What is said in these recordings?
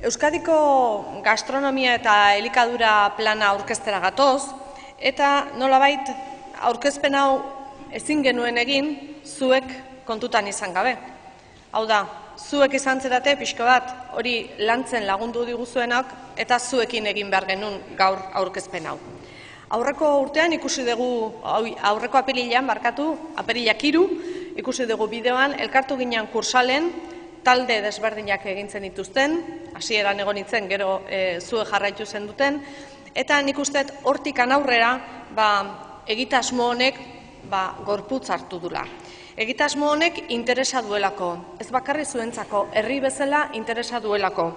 Euskadiko gastronomia eta elikadura plana aurkeztera gatoz, eta nolabait aurkezpen hau ezin genuen egin zuek kontutan izan gabe. Hau da, zuek izan zerate pixko bat hori lantzen lagundu diguzuenak eta zuekin egin behar genuen gaur aurkezpen hau. Aurreko urtean ikusi dugu, aurreko apirilean, apirilak 3, ikusi dugu bideoan, elkartu ginen Kursalen, talde desberdinak egintzen dituzten, hasieran egon nintzen, gero zuek jarraitu zen duten, eta nik usteet hortikan aurrera egitasmo honek gorputz hartu dula. Egitasmo honek interesa duelako, ez bakarri zuentzako, herri bezala interesa duelako.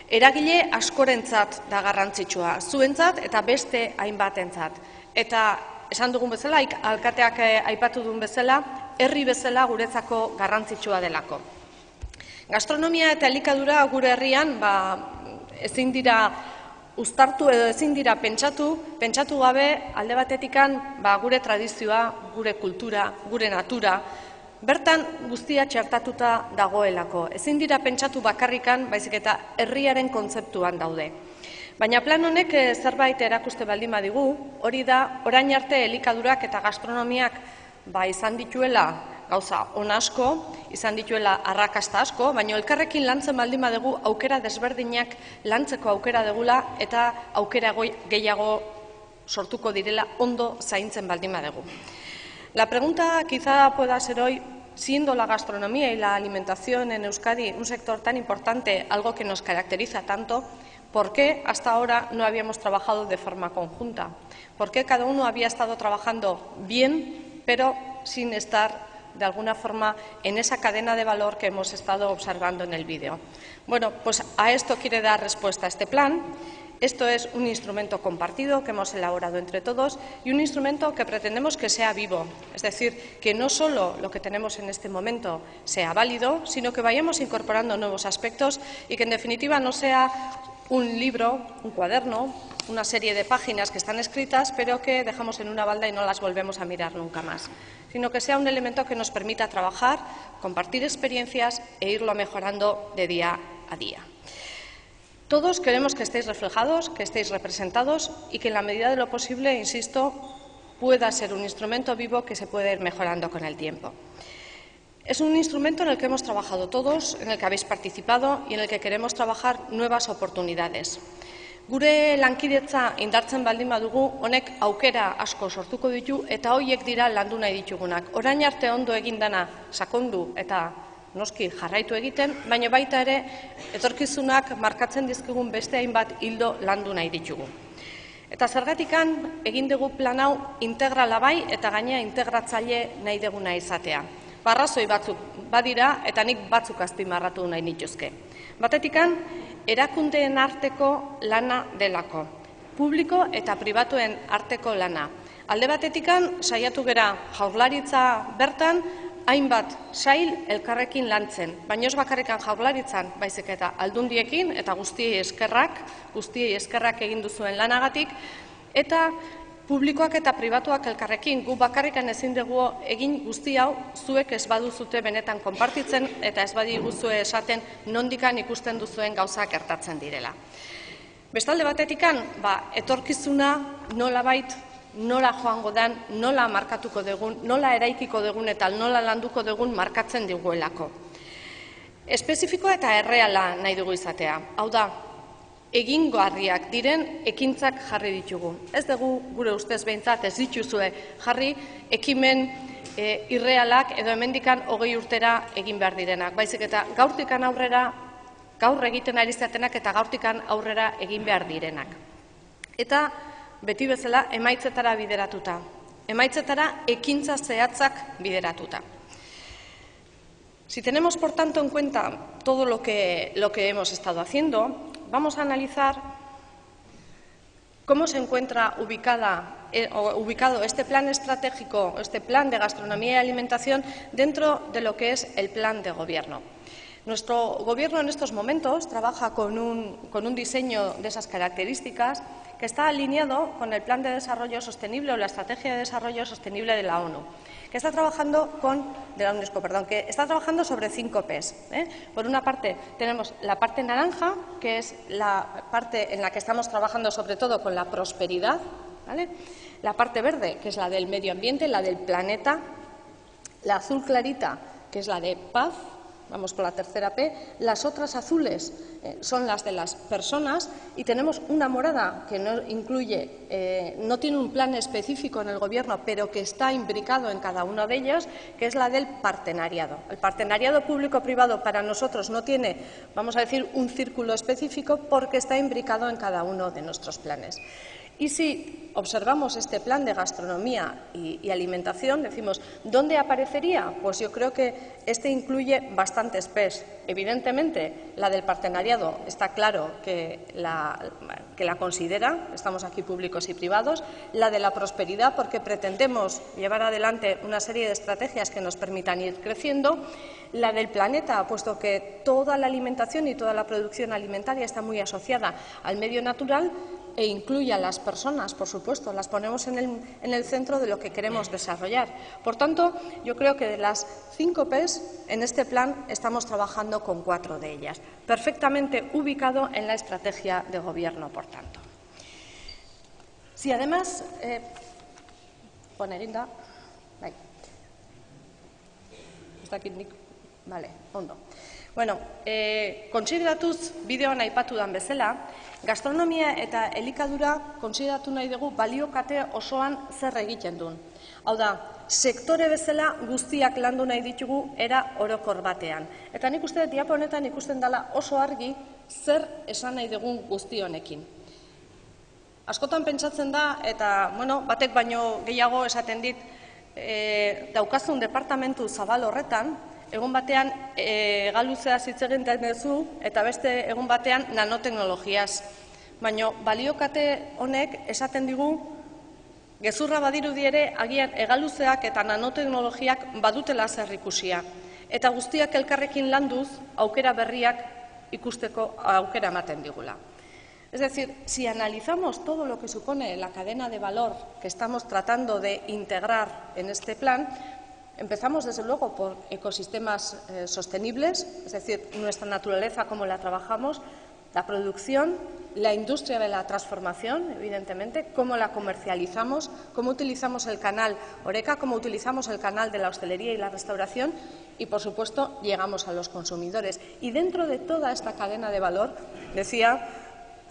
Eragile askorentzat da garrantzitsua, zuentzat eta beste hainbatentzat. Eta esan dugun bezala, alkateak aipatu duen bezala, herri bezala guretzako garrantzitsua delako. Gastronomia eta elikadura gure herrian ezin dira uztartu edo ezin dira pentsatu gabe alde batetikan gure tradizioa, gure kultura, gure natura, bertan guztia txertatuta dagoelako. Ezin dira pentsatu bakarrikan, baizik eta herriaren kontzeptuan daude. Baina plan honek zerbait erakuste baldin badigu, hori da orain arte elikadurak eta gastronomiak izan dituela gauza on asko, izan dituela arrakasta asko, baina elkarrekin lantzen baldin badugu aukera desberdinak lantzeko aukera degula eta aukera gehiago sortuko direla ondo zaintzen baldin badugu. La pregunta quizá pueda ser hoy, siendo la gastronomía y la alimentación en Euskadi un sector tan importante, algo que nos caracteriza tanto, ¿por qué hasta ahora no habíamos trabajado de forma conjunta? ¿Por qué cada uno había estado trabajando bien, pero sin estar de alguna forma en esa cadena de valor que hemos estado observando en el vídeo? Bueno, pues a esto quiere dar respuesta este plan. Esto es un instrumento compartido que hemos elaborado entre todos y un instrumento que pretendemos que sea vivo, es decir, que no solo lo que tenemos en este momento sea válido, sino que vayamos incorporando nuevos aspectos y que en definitiva no sea un libro, un cuaderno, una serie de páginas que están escritas pero que dejamos en una balda y no las volvemos a mirar nunca más, sino que sea un elemento que nos permita trabajar, compartir experiencias e irlo mejorando de día a día. Todos queremos que estéis reflejados, que estéis representados y que en la medida de lo posible, insisto, pueda ser un instrumento vivo que se puede ir mejorando con el tiempo. Es un instrumento en el que hemos trabajado todos, en el que habéis participado y en el que queremos trabajar nuevas oportunidades. Gure lankidetza indartzen baldin badugu, honek aukera asko sortuko ditu eta horiek dira landu nahi ditugunak. Orain arte ondo egin dana sakondu eta noski jarraitu egiten, baina baita ere etorkizunak markatzen dizkigun beste hainbat ildo landu nahi ditugu. Eta zergatikan egin dugu plan hau integrala bai eta gainera integratzaile nahi duguna izatea. Arrazoi batzuk badira eta nik batzuk azpimarratu nahi nituzke. Batetikan, erakundeen arteko lana delako, publiko eta pribatuen arteko lana. Alde batetikan, saiatu gera Jaurlaritza bertan, hainbat sail elkarrekin lantzen, baina ez bakarrikan Jaurlaritzan, baizik eta aldundiekin eta guztiei eskerrak egin duzuen lanagatik, eta publikoak eta pribatuak elkarrekin, gu bakarrikan ezin dugu egin guzti hau zuek ez baduzute benetan konpartitzen eta ez badiguzue esaten nondikan ikusten duzuen gauzak gertatzen direla. Bestalde batetikan, etorkizuna nolabait nola joango den, nola markatuko dugun, nola eraikiko dugun eta nola landuko dugun markatzen diguelako. Espezifikoa eta erreala nahi dugu izatea. Hau da, egingarriak diren ekintzak jarri ditugu. Ez dugu gure ustez behintzat ez dituzue jarri ekimen irrealak edo hemendikan 20 urtera egin behar direnak. Baizik eta gaurtikan aurrera, gaur egiten ari zatenak eta gaurtikan aurrera egin behar direnak. Eta beti bezala emaitzetara bideratuta. Emaitzetara ekintza zehatzak bideratuta. Si tenemos por tanto en cuenta todo lo que hemos estado haciendo, vamos a analizar cómo se encuentra ubicado este plan estratégico, este plan de gastronomía y alimentación dentro de lo que es el plan de gobierno. Nuestro gobierno en estos momentos trabaja con un diseño de esas características que está alineado con el Plan de Desarrollo Sostenible o la Estrategia de Desarrollo Sostenible de la ONU, que está trabajando de la UNESCO, perdón, que está trabajando sobre 5 Ps. Por una parte, tenemos la parte naranja, que es la parte en la que estamos trabajando sobre todo con la prosperidad, ¿vale? La parte verde, que es la del medio ambiente, la del planeta, la azul clarita, que es la de paz. Vamos con la tercera P. Las otras azules son las de las personas y tenemos una morada que no incluye, no tiene un plan específico en el Gobierno, pero que está imbricado en cada uno de ellos, que es la del partenariado. El partenariado público-privado para nosotros no tiene, vamos a decir, un círculo específico porque está imbricado en cada uno de nuestros planes. Y si observamos este plan de gastronomía y alimentación, decimos, ¿dónde aparecería? Pues yo creo que este incluye bastantes Ps. Evidentemente, la del partenariado está claro que la considera, estamos aquí públicos y privados, la de la prosperidad porque pretendemos llevar adelante una serie de estrategias que nos permitan ir creciendo, la del planeta, puesto que toda la alimentación y toda la producción alimentaria está muy asociada al medio natural, e incluye a las personas, por supuesto, las ponemos en el centro de lo que queremos desarrollar. Por tanto, yo creo que de las 5 Ps, en este plan estamos trabajando con 4 de ellas, perfectamente ubicado en la estrategia de Gobierno, por tanto. Si además, ponerinda, bai, ez dakit nik, vale, ondo. Bueno, kontsideratuz bideoan aipatu dan bezala, gastronomia eta elikadura kontsideratu nahi dugu baliokate osoan zer egiten duen. Hau da, sektore bezala guztiak landu nahi ditugu era orokor batean. Eta nik uste diapo honetan ikusten dela oso argi zer esan nahi dugun guzti honekin. Askotan pentsatzen da, eta batek baino gehiago esaten dit, daukazun departamentu zabal horretan, egun batean hegaluzea hitz egiten duzu eta beste egun batean nanoteknologiaz. Baina baliokate honek esaten digu gezurra badirudi ere agian hegaluzeak eta nanoteknologiak badutela zerikusia. Eta guztiak elkarrekin landuz aukera berriak ikusteko aukera ematen digula. Es decir, si analizamos todo lo que supone la cadena de valor que estamos tratando de integrar en este plan, empezamos, desde luego, por ecosistemas sostenibles, es decir, nuestra naturaleza, cómo la trabajamos, la producción, la industria de la transformación, evidentemente, cómo la comercializamos, cómo utilizamos el canal Horeca, cómo utilizamos el canal de la hostelería y la restauración y, por supuesto, llegamos a los consumidores. Y dentro de toda esta cadena de valor, decía,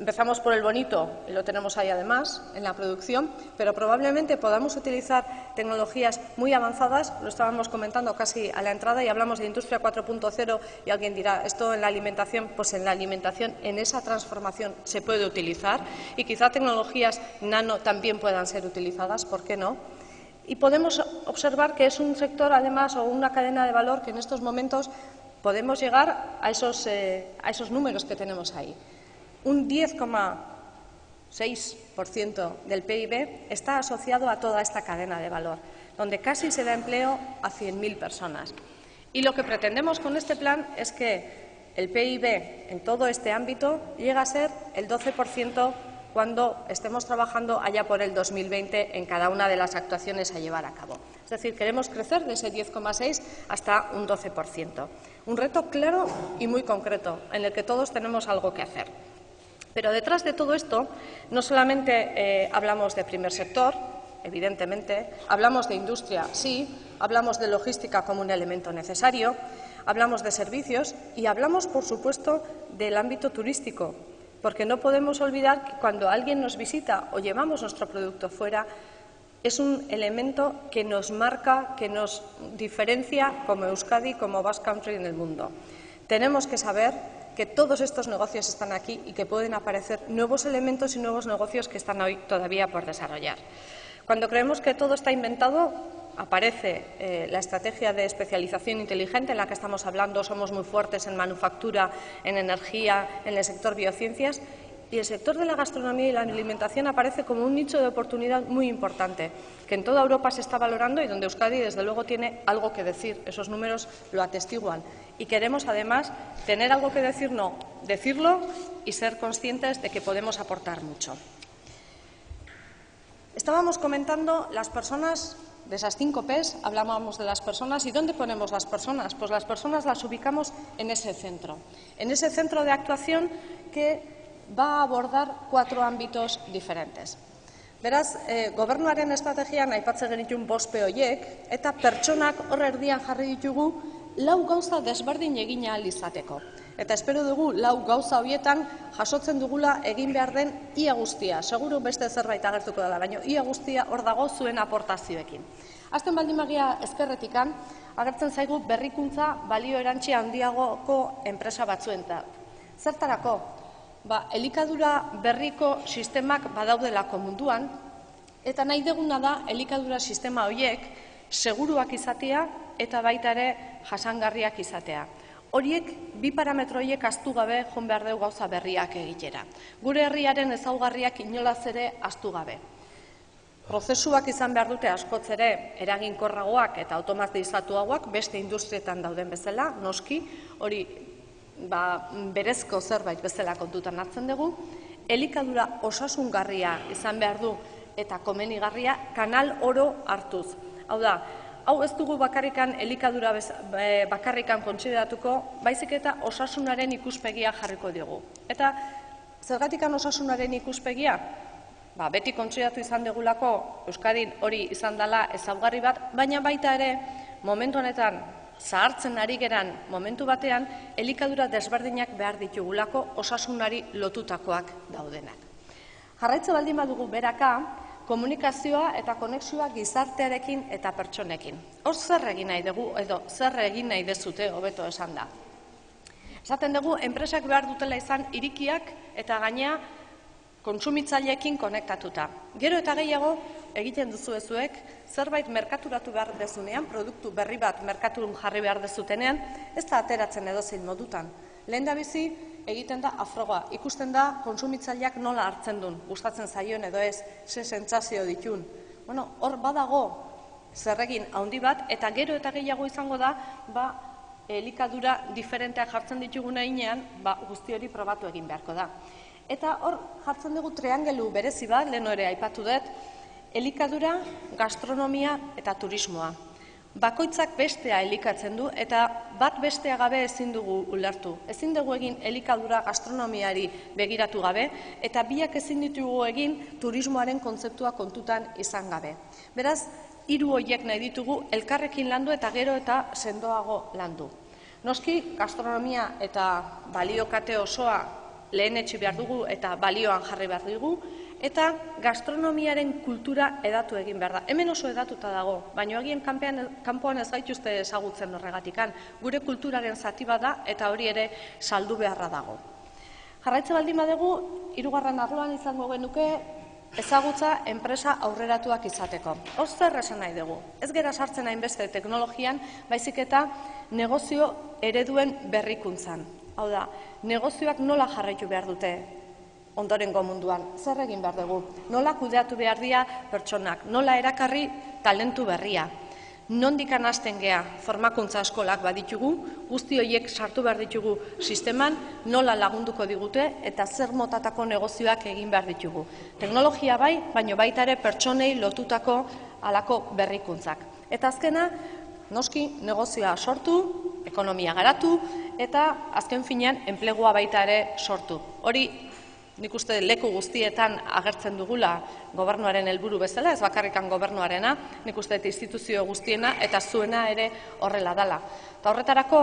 empezamos por el bonito, y lo tenemos ahí además, en la producción, pero probablemente podamos utilizar tecnologías muy avanzadas, lo estábamos comentando casi a la entrada y hablamos de Industria 4.0 y alguien dirá, ¿esto en la alimentación? Pues en la alimentación, en esa transformación se puede utilizar y quizá tecnologías nano también puedan ser utilizadas, ¿por qué no? Y podemos observar que es un sector, además, o una cadena de valor que en estos momentos podemos llegar a esos números que tenemos ahí. Un 10,6% del PIB está asociado a toda esta cadena de valor, donde casi se da empleo a 100.000 personas. Y lo que pretendemos con este plan es que el PIB en todo este ámbito llegue a ser el 12% cuando estemos trabajando allá por el 2020 en cada una de las actuaciones a llevar a cabo. Es decir, queremos crecer de ese 10,6 hasta un 12%. Un reto claro y muy concreto, en el que todos tenemos algo que hacer. Pero detrás de todo esto, no solamente hablamos de primer sector, evidentemente, hablamos de industria, sí, hablamos de logística como un elemento necesario, hablamos de servicios y hablamos, por supuesto, del ámbito turístico, porque no podemos olvidar que cuando alguien nos visita o llevamos nuestro producto fuera, es un elemento que nos marca, que nos diferencia como Euskadi, como Basque Country en el mundo. Tenemos que saber que todos estos negocios están aquí y que pueden aparecer nuevos elementos y nuevos negocios que están hoy todavía por desarrollar. Cuando creemos que todo está inventado, aparece la estrategia de especialización inteligente en la que estamos hablando. Somos muy fuertes en manufactura, en energía, en el sector biociencias. Y el sector de la gastronomía y la alimentación aparece como un nicho de oportunidad muy importante, que en toda Europa se está valorando y donde Euskadi, desde luego, tiene algo que decir. Esos números lo atestiguan. Y queremos, además, tener algo que decir, no, decirlo y ser conscientes de que podemos aportar mucho. Estábamos comentando las personas de esas 5 P's hablábamos de las personas. ¿Y dónde ponemos las personas? Pues las personas las ubicamos en ese centro de actuación que va a abordar 4 ámbitos diferentes. Beraz, gobernuaren estrategian aipatzen genituen 5 P horiek, eta pertsonak hor erdian jarri ditugu 4 gauza desberdin egin ahal izateko. Eta espero dugu 4 gauza horietan jasotzen dugula egin behar den ia guztia. Seguru beste zerbait agertuko dela, baina ia guztia hor dago zuen aportazioekin. Hasten baldin magia ezkerretikan, agertzen zaigu berrikuntza balio erantzi handiagoko enpresa batzuentzat. Zertarako? Elikadura berriko sistemak badaudelako munduan, eta nahi duguna da elikadura sistema horiek seguruak izatea eta baita ere jasangarriak izatea. Horiek, 2 parametro horiek ahaztu gabe joan behar dugu gauza berriak egitera. Gure herriaren ezaugarriak inolaz ere ahaztu gabe. Prozesuak izan behar dute askoz ere eraginkorragoak eta automatizatuagoak beste industrietan dauden bezala, noski, hori berezko zerbait bezala kontutan hartzen dugu. Elikadura osasungarria izan behar du eta komenigarria kanal oro hartuz. Hau da, hau ez dugu bakarrikan elikadura bakarrikan kontsideratuko, baizik eta osasunaren ikuspegia jarriko diogu. Eta zergatikan osasunaren ikuspegia? Beti kontsideratu izan degulako Euskadin hori izan dela ezaugarri bat, baina baita ere momentu honetan zahartzen ari geran momentu batean elikadura desberdinak behar ditugulako osasunari lotutakoak daudenak. Jarraitze baldin badugu beraka, komunikazioa eta konexioa gizartearekin eta pertsonekin. Hor zer egin nahi dugu edo zer egin nahi dezute hobeto esan da. Esaten dugu enpresak behar dutela izan irikiak eta gainea kontsumitzaileekin konektatuta. Gero eta gehiago egiten duzuezuek zerbait merkaturatu behar dezunean, produktu berri bat merkaturun jarri behar dezutenean, ez da ateratzen edozein modutan. Lehendabizi egiten da afroga, ikusten da kontsumitzaileak nola hartzen duen, gustatzen zaion edo ez, ze sentsazio ditun. Hor badago zerregin handi bat, eta gero eta gehiago izango da, elikadura diferenteak jartzen ditugun heinean, guzti hori probatu egin beharko da. Eta hor jartzen dugu triangelu berezi bat, lehen ere aipatu dut, elikadura, gastronomia eta turismoa. Bakoitzak bestea elikatzen du eta bat bestea gabe ezin dugu ulertu. Ezin dugu egin elikadura gastronomiari begiratu gabe eta biak ezin ditugu egin turismoaren kontzeptua kontutan izan gabe. Beraz, 3 horiek nahi ditugu elkarrekin landu eta gero eta sendoago landu. Noski, gastronomia eta baliokate osoa lehenetsi behar dugu eta balioan jarri behar dugu, eta gastronomiaren kultura edatu egin behar da. Hemen oso edatuta dago, baina agien kanpoan ez gaituzte ezagutzen horregatikan. Gure kulturaren zati bat da eta hori ere saldu beharra dago. Jarraitze baldin badugu, 3. arloan izango genuke ezagutza enpresa aurreratuak izateko. Hor zer esan nahi dugu? Ez gera sartzen hainbeste teknologian, baizik eta negozio ereduen berrikuntzan. Hau da, negozioak nola jarraitu behar dute ondorengo munduan, zer egin behar dugu? Nola kudeatu behar dira pertsonak, nola erakarri talentu berria. Nondikan hasten gea formakuntza eskolak baditugu, guzti horiek sartu behar ditugu sisteman, nola lagunduko digute eta zer motatako negozioak egin behar ditugu. Teknologia bai, baina baita ere pertsonei lotutako halako berrikuntzak. Eta azkena, noski negozioa sortu, ekonomia garatu eta azken finean enplegua baita ere sortu. Hori nik uste leku guztietan agertzen dugula gobernuaren helburu bezala, ez bakarrikan gobernuarena, nik uste instituzio guztiena eta zuena ere horrela dela. Eta horretarako,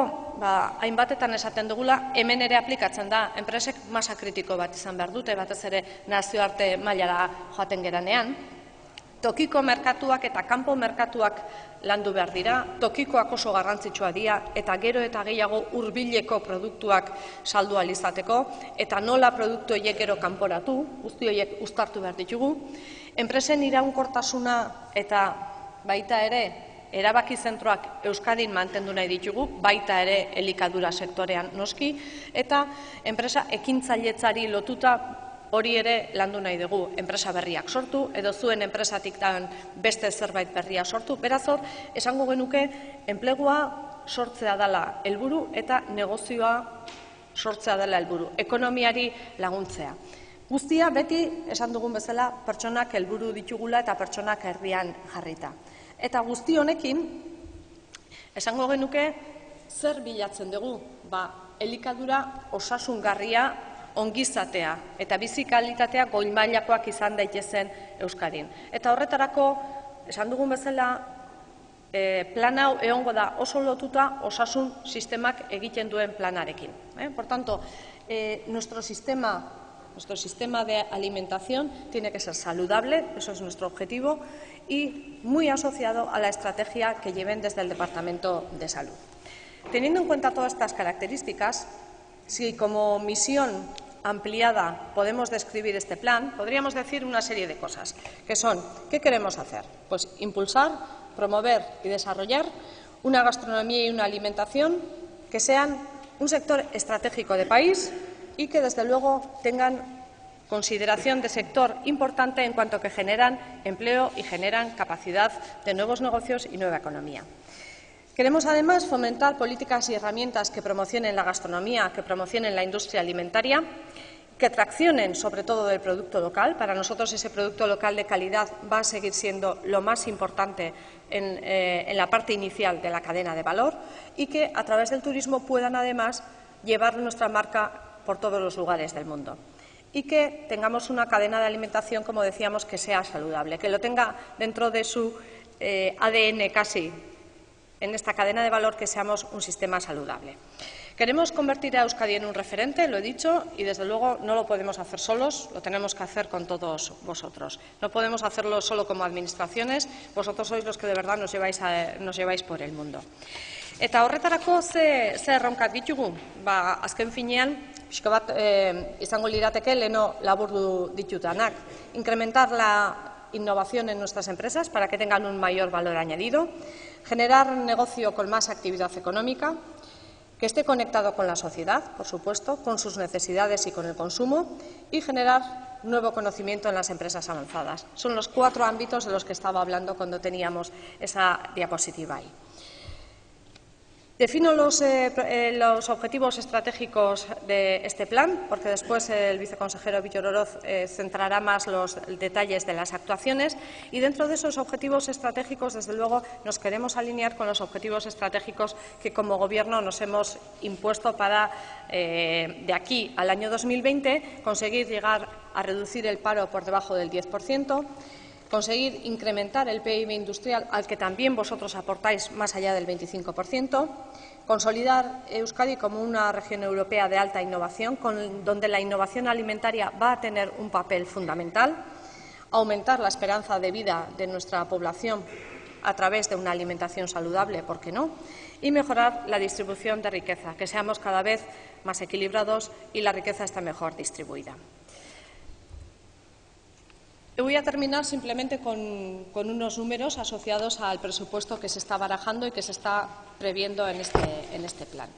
hainbatetan esaten dugula, hemen ere aplikatzen da, enpresek masa kritiko bat izan behar dute, batez ere nazioarte mailara joaten geranean. Tokiko merkatuak eta kanpo merkatuak landu behar dira, tokikoak oso garrantzitsua dira eta gero eta gehiago hurbileko produktuak saldu ahal izateko eta nola produktu horiek gero kanporatu, guzti horiek uztartu behar ditugu. Enpresen iraunkortasuna eta baita ere erabaki zentroak Euskadin mantendu nahi ditugu, baita ere elikadura sektorean noski, eta enpresa ekintzailetzari lotuta hori ere landu nahi dugu, enpresa berriak sortu, edo zuen enpresatik beste zerbait berria sortu. Beraz hor, esango genuke, enplegua sortzea dela helburu eta negozioa sortzea dela helburu, ekonomiari laguntzea. Guztia beti, esan dugun bezala, pertsonak helburu ditugula eta pertsonak erdian jarrita. Eta guzti honekin, esango genuke, zer bilatzen dugu? Elikadura osasungarria, ongizatea eta bizi kalitatea goi mailakoak izan daitezen Euskadin. Eta horretarako, esan dugun bezala, plan hau egongo da oso lotuta osasun sistemak egiten duen planarekin. Por tanto, nuestro sistema de alimentación tiene que ser saludable, eso es nuestro objetivo, y muy asociado a la estrategia que lleven desde el Departamento de Salud. Teniendo en cuenta todas estas características, si como misión ampliada podemos describir este plan, podríamos decir una serie de cosas, que son, ¿qué queremos hacer? Pues impulsar, promover y desarrollar una gastronomía y una alimentación que sean un sector estratégico de país y que, desde luego, tengan consideración de sector importante en cuanto que generan empleo y generan capacidad de nuevos negocios y nueva economía. Queremos, además, fomentar políticas y herramientas que promocionen la gastronomía, que promocionen la industria alimentaria, que traccionen sobre todo del producto local. Para nosotros ese producto local de calidad va a seguir siendo lo más importante en la parte inicial de la cadena de valor y que a través del turismo puedan además llevar nuestra marca por todos los lugares del mundo. Y que tengamos una cadena de alimentación, como decíamos, que sea saludable, que lo tenga dentro de su ADN casi, en esta cadena de valor, que seamos un sistema saludable. Queremos convertir a Euskadi en un referente, lo he dicho, y desde luego no lo podemos hacer solos, lo tenemos que hacer con todos vosotros. No podemos hacerlo solo como administraciones, vosotros sois los que de verdad nos lleváis por el mundo. Eta horretarako ze erronkak ditugu? Azken finean, pixka bat izango lirateke leno laburdu ditutanak. Incrementar la innovación en nuestras empresas para que tengan un mayor valor añadido, generar negocio con más actividad económica, que esté conectado con la sociedad, por supuesto, con sus necesidades y con el consumo, y generar nuevo conocimiento en las empresas avanzadas. Son los 4 ámbitos de los que estaba hablando cuando teníamos esa diapositiva ahí. Defino los objetivos estratégicos de este plan, porque después el viceconsejero Bittor Oroz centrará más los detalles de las actuaciones, y dentro de esos objetivos estratégicos, desde luego, nos queremos alinear con los objetivos estratégicos que como Gobierno nos hemos impuesto para, de aquí al año 2020, conseguir llegar a reducir el paro por debajo del 10%, conseguir incrementar el PIB industrial, al que también vosotros aportáis más allá del 25%, consolidar Euskadi como una región europea de alta innovación, donde la innovación alimentaria va a tener un papel fundamental, aumentar la esperanza de vida de nuestra población a través de una alimentación saludable, ¿por qué no?, y mejorar la distribución de riqueza, que seamos cada vez más equilibrados y la riqueza esté mejor distribuida. Voy a terminar simplemente con unos números asociados al presupuesto que se está barajando y que se está previendo en este plan.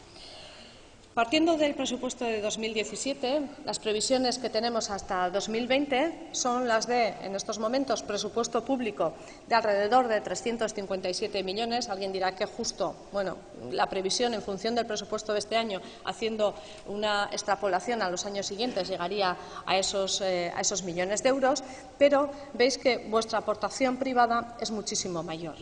Partiendo del presupuesto de 2017, las previsiones que tenemos hasta 2020 son las de, en estos momentos, presupuesto público de alrededor de 357 millones. Alguien dirá que justo, bueno, la previsión en función del presupuesto de este año, haciendo una extrapolación a los años siguientes, llegaría a esos millones de euros, pero veis que vuestra aportación privada es muchísimo mayor.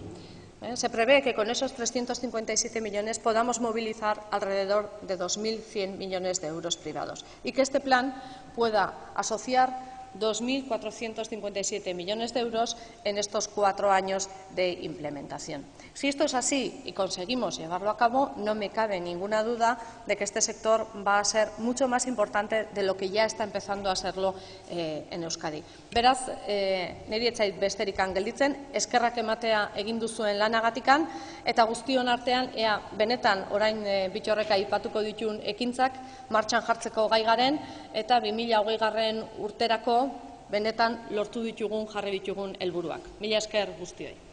Se prevé que con esos 357 millones podamos movilizar alrededor de 2.100 millones de euros privados y que este plan pueda asociar 2.457 millones de euros en estos 4 años de implementación. Si esto es así y conseguimos llevarlo a cabo, no me cabe ninguna duda de que este sector va a ser mucho más importante de lo que ya está empezando a serlo en Euskadi. Beraz, niri ez zait besterik gelditzen, eskerrak ematea egin duzuen lanagatikan, eta guztion artean, ea benetan orain Bittorrek aipatuko dituen ekintzak martxan jartzeko gai garen, eta 2020 urterako benetan lortu ditugun, jarri ditugun helburuak. Mila esker guztioi.